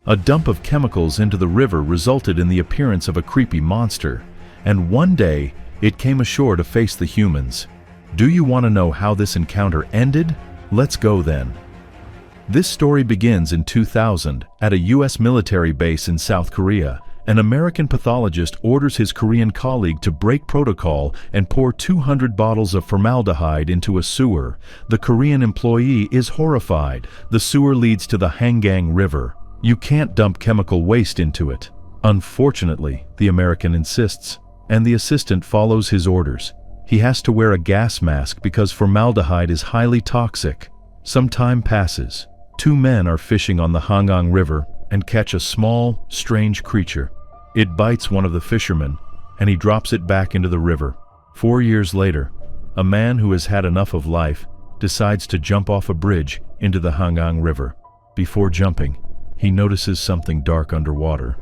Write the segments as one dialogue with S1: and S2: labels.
S1: A dump of chemicals into the river resulted in the appearance of a creepy monster, and one day it came ashore to face the humans. Do you want to know how this encounter ended? Let's go then. This story begins in 2000 at a US military base in South Korea. An American pathologist orders his Korean colleague to break protocol and pour 200 bottles of formaldehyde into a sewer. The Korean employee is horrified. The sewer leads to the Hangang River. You can't dump chemical waste into it. Unfortunately, the American insists, and the assistant follows his orders. He has to wear a gas mask because formaldehyde is highly toxic. Some time passes. Two men are fishing on the Hangang River and catch a small, strange creature. It bites one of the fishermen, and he drops it back into the river. 4 years later, a man who has had enough of life decides to jump off a bridge into the Hangang River. Before jumping, he notices something dark underwater.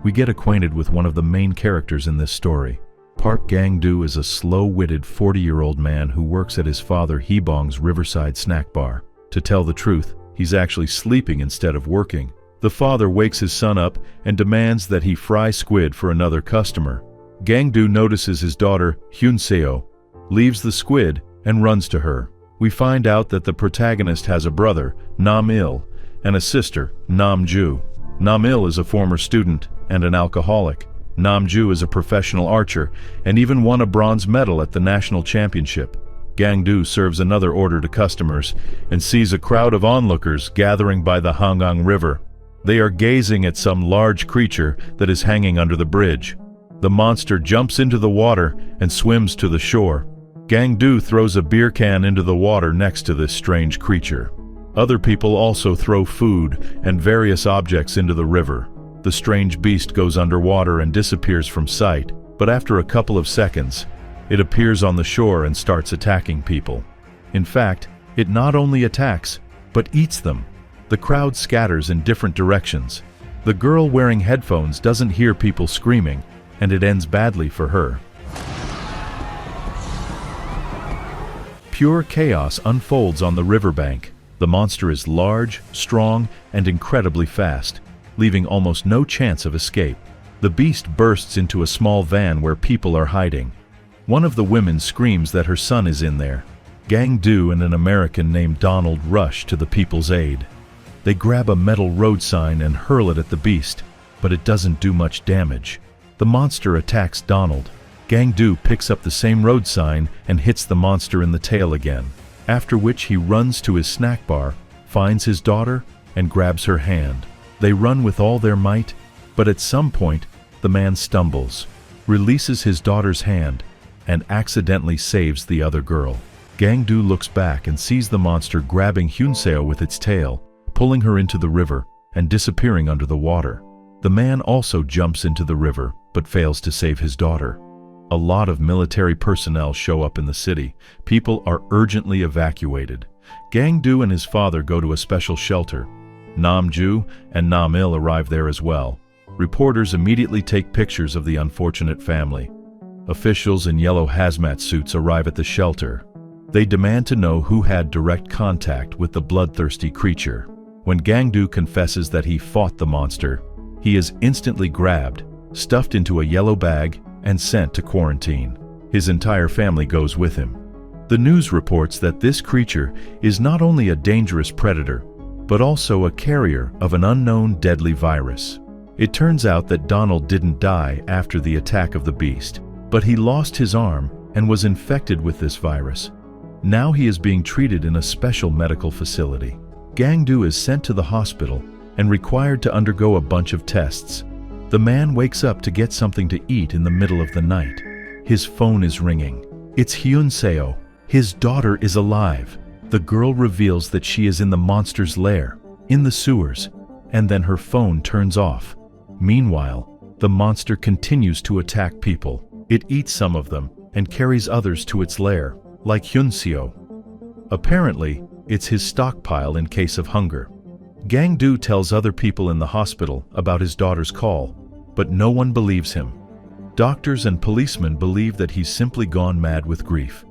S1: We get acquainted with one of the main characters in this story. Park Gang-do is a slow-witted 40-year-old man who works at his father Hee-bong's riverside snack bar. To tell the truth, he's actually sleeping instead of working. The father wakes his son up and demands that he fry squid for another customer. Gang-do notices his daughter, Hyun-seo, leaves the squid and runs to her. We find out that the protagonist has a brother, Nam-il, and a sister, Nam-ju. Nam-il is a former student and an alcoholic. Nam-ju is a professional archer and even won a bronze medal at the national championship. Gang-do serves another order to customers and sees a crowd of onlookers gathering by the Hangang River. They are gazing at some large creature that is hanging under the bridge. The monster jumps into the water and swims to the shore. Gang-do throws a beer can into the water next to this strange creature. Other people also throw food and various objects into the river. The strange beast goes underwater and disappears from sight, but after a couple of seconds, it appears on the shore and starts attacking people. In fact, it not only attacks, but eats them. The crowd scatters in different directions. The girl wearing headphones doesn't hear people screaming, and it ends badly for her. Pure chaos unfolds on the riverbank. The monster is large, strong, and incredibly fast, leaving almost no chance of escape. The beast bursts into a small van where people are hiding. One of the women screams that her son is in there. Gang-do and an American named Donald rush to the people's aid. They grab a metal road sign and hurl it at the beast, but it doesn't do much damage. The monster attacks Donald. Gang-do picks up the same road sign and hits the monster in the tail again, after which he runs to his snack bar, finds his daughter, and grabs her hand. They run with all their might, but at some point, the man stumbles, releases his daughter's hand, and accidentally saves the other girl. Gang-do looks back and sees the monster grabbing Hyun-seo with its tail, pulling her into the river and disappearing under the water. The man also jumps into the river, but fails to save his daughter. A lot of military personnel show up in the city. People are urgently evacuated. Gang-do and his father go to a special shelter. Nam-ju and Nam-il arrive there as well. Reporters immediately take pictures of the unfortunate family. Officials in yellow hazmat suits arrive at the shelter. They demand to know who had direct contact with the bloodthirsty creature. When Gang-do confesses that he fought the monster, he is instantly grabbed, stuffed into a yellow bag, and sent to quarantine. His entire family goes with him. The news reports that this creature is not only a dangerous predator, but also a carrier of an unknown deadly virus. It turns out that Donald didn't die after the attack of the beast, but he lost his arm and was infected with this virus. Now he is being treated in a special medical facility. Gang-do is sent to the hospital and required to undergo a bunch of tests. The man wakes up to get something to eat in the middle of the night. His phone is ringing. It's Hyun-seo. His daughter is alive. The girl reveals that she is in the monster's lair, in the sewers, and then her phone turns off. Meanwhile, the monster continues to attack people. It eats some of them and carries others to its lair, like Hyun-seo. Apparently, it's his stockpile in case of hunger. Gang-do tells other people in the hospital about his daughter's call, but no one believes him. Doctors and policemen believe that he's simply gone mad with grief.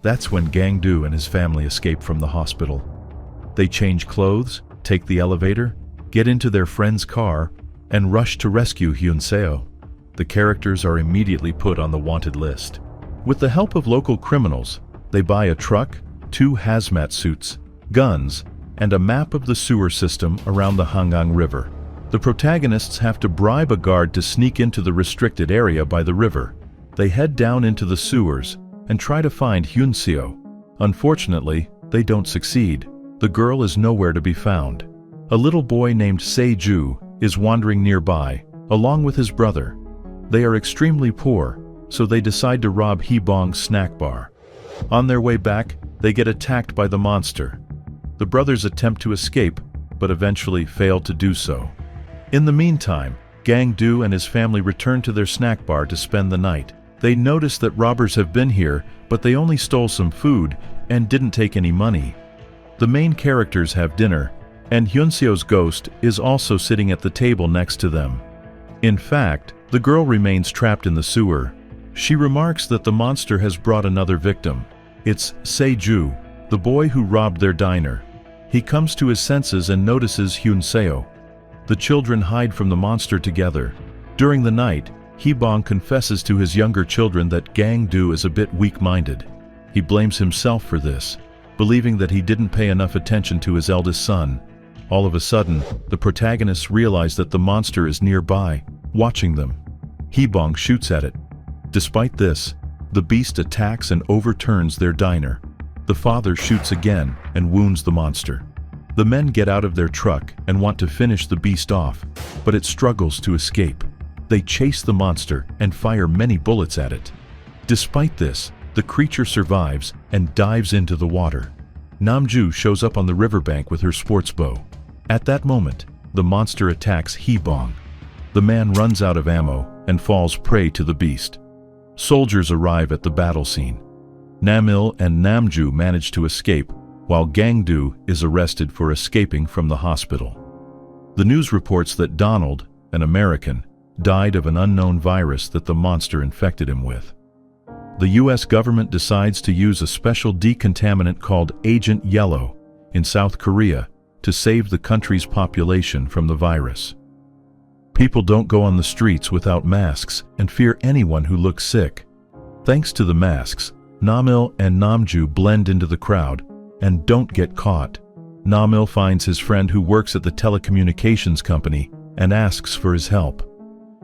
S1: That's when Gang-do and his family escape from the hospital. They change clothes, take the elevator, get into their friend's car, and rush to rescue Hyun-seo. The characters are immediately put on the wanted list. With the help of local criminals, they buy a truck, 2 hazmat suits, guns, and a map of the sewer system around the Hangang River. The protagonists have to bribe a guard to sneak into the restricted area by the river. They head down into the sewers and try to find Hyun-seo. Unfortunately, they don't succeed. The girl is nowhere to be found. A little boy named Se-ju is wandering nearby, along with his brother. They are extremely poor, so they decide to rob Hee-bong's snack bar. On their way back, they get attacked by the monster. The brothers attempt to escape, but eventually fail to do so. In the meantime, Gang-do and his family return to their snack bar to spend the night. They notice that robbers have been here, but they only stole some food and didn't take any money. The main characters have dinner, and Hyun-seo's ghost is also sitting at the table next to them. In fact, the girl remains trapped in the sewer. She remarks that the monster has brought another victim. It's Se-ju, the boy who robbed their diner. He comes to his senses and notices Hyun-seo. The children hide from the monster together. During the night, Hee-bong confesses to his younger children that Gang-do is a bit weak-minded. He blames himself for this, believing that he didn't pay enough attention to his eldest son. All of a sudden, the protagonists realize that the monster is nearby, watching them. Hee-bong shoots at it. Despite this, the beast attacks and overturns their diner. The father shoots again and wounds the monster. The men get out of their truck and want to finish the beast off, but it struggles to escape. They chase the monster and fire many bullets at it. Despite this, the creature survives and dives into the water. Namju shows up on the riverbank with her sports bow. At that moment, the monster attacks Hee-bong. The man runs out of ammo and falls prey to the beast. Soldiers arrive at the battle scene. Namil and Namju manage to escape, while Gang-do is arrested for escaping from the hospital. The news reports that Donald, an American, died of an unknown virus that the monster infected him with. The US government decides to use a special decontaminant called Agent Yellow in South Korea to save the country's population from the virus. People don't go on the streets without masks and fear anyone who looks sick. Thanks to the masks, Namil and Namju blend into the crowd and don't get caught. Namil finds his friend who works at the telecommunications company and asks for his help.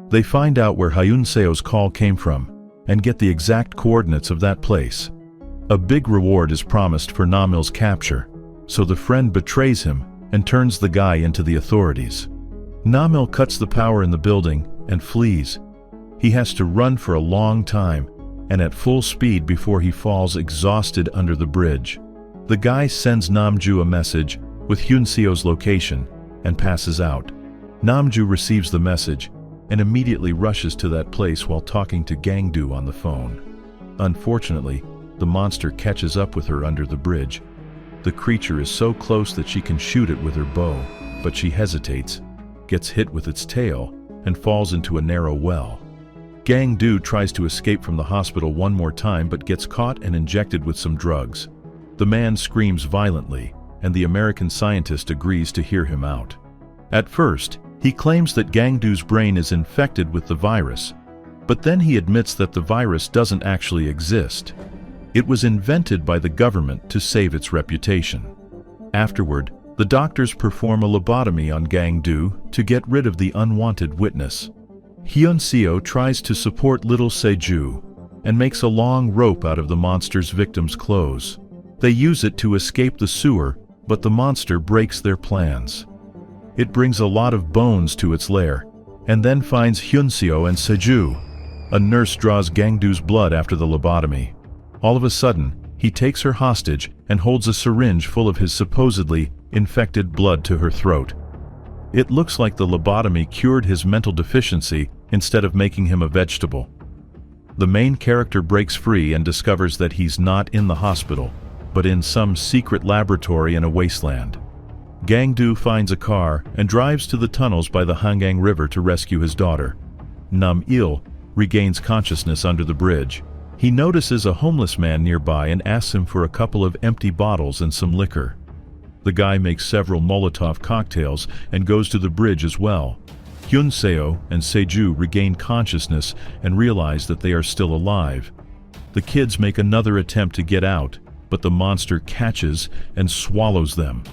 S1: They find out where Hyun-seo's call came from and get the exact coordinates of that place. A big reward is promised for Namil's capture, so the friend betrays him and turns the guy into the authorities. Namil cuts the power in the building and flees. He has to run for a long time and at full speed before he falls exhausted under the bridge. The guy sends Namju a message with Hyun-seo's location and passes out. Namju receives the message and immediately rushes to that place while talking to Gang-do on the phone. Unfortunately, the monster catches up with her under the bridge. The creature is so close that she can shoot it with her bow, but she hesitates, gets hit with its tail, and falls into a narrow well. Gang-do tries to escape from the hospital one more time but gets caught and injected with some drugs. The man screams violently, and the American scientist agrees to hear him out. At first, he claims that Gang-do's brain is infected with the virus, but then he admits that the virus doesn't actually exist. It was invented by the government to save its reputation. Afterward, the doctors perform a lobotomy on Gang-do to get rid of the unwanted witness. Hyun-seo tries to support little Se-ju and makes a long rope out of the monster's victim's clothes. They use it to escape the sewer, but the monster breaks their plans. It brings a lot of bones to its lair, and then finds Hyun-seo and Se-ju. A nurse draws Gang-do's blood after the lobotomy. All of a sudden, he takes her hostage and holds a syringe full of his supposedly infected blood to her throat. It looks like the lobotomy cured his mental deficiency instead of making him a vegetable. The main character breaks free and discovers that he's not in the hospital, but in some secret laboratory in a wasteland. Gang-do finds a car and drives to the tunnels by the Hangang River to rescue his daughter. Nam-il regains consciousness under the bridge. He notices a homeless man nearby and asks him for a couple of empty bottles and some liquor. The guy makes several Molotov cocktails and goes to the bridge as well. Hyun Seo and Seju regain consciousness and realize that they are still alive. The kids make another attempt to get out, but the monster catches and swallows them.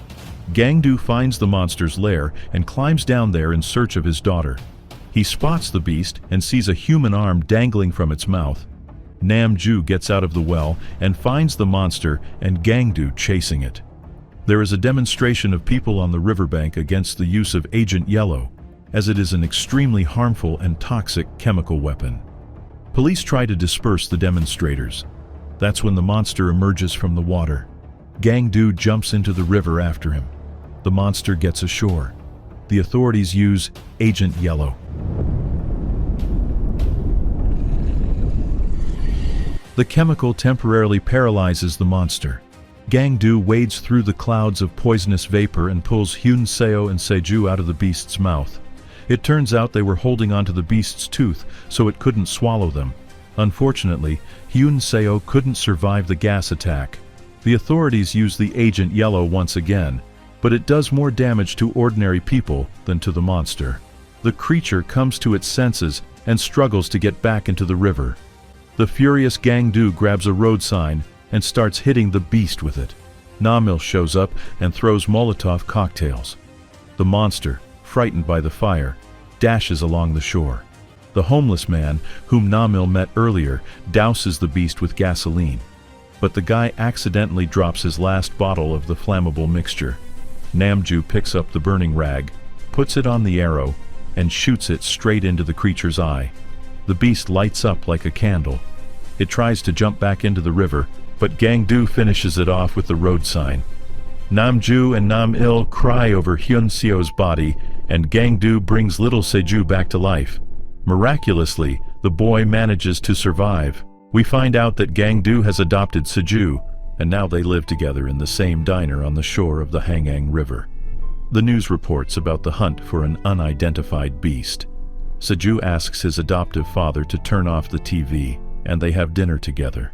S1: Gangdu finds the monster's lair and climbs down there in search of his daughter. He spots the beast and sees a human arm dangling from its mouth. Namju gets out of the well and finds the monster and Gangdu chasing it. There is a demonstration of people on the riverbank against the use of Agent Yellow, as it is an extremely harmful and toxic chemical weapon. Police try to disperse the demonstrators. That's when the monster emerges from the water. Gangdu jumps into the river after him. The monster gets ashore. The authorities use Agent Yellow. The chemical temporarily paralyzes the monster. Gangdu wades through the clouds of poisonous vapor and pulls Hyun Seo and Seju out of the beast's mouth. It turns out they were holding onto the beast's tooth so it couldn't swallow them. Unfortunately, Hyun Seo couldn't survive the gas attack. The authorities use the Agent Yellow once again, but it does more damage to ordinary people than to the monster. The creature comes to its senses and struggles to get back into the river. The furious Gangdu grabs a road sign and starts hitting the beast with it. Namil shows up and throws Molotov cocktails. The monster, frightened by the fire, dashes along the shore. The homeless man, whom Namil met earlier, douses the beast with gasoline. But the guy accidentally drops his last bottle of the flammable mixture. Namju picks up the burning rag, puts it on the arrow, and shoots it straight into the creature's eye. The beast lights up like a candle. It tries to jump back into the river, but Gangdu finishes it off with the road sign. Namju and Nam-il cry over Hyun Seo's body, and Gangdu brings little Seju back to life. Miraculously, the boy manages to survive. We find out that Gangdu has adopted Seju, and now they live together in the same diner on the shore of the Hangang River. The news reports about the hunt for an unidentified beast. Seju asks his adoptive father to turn off the TV, and they have dinner together.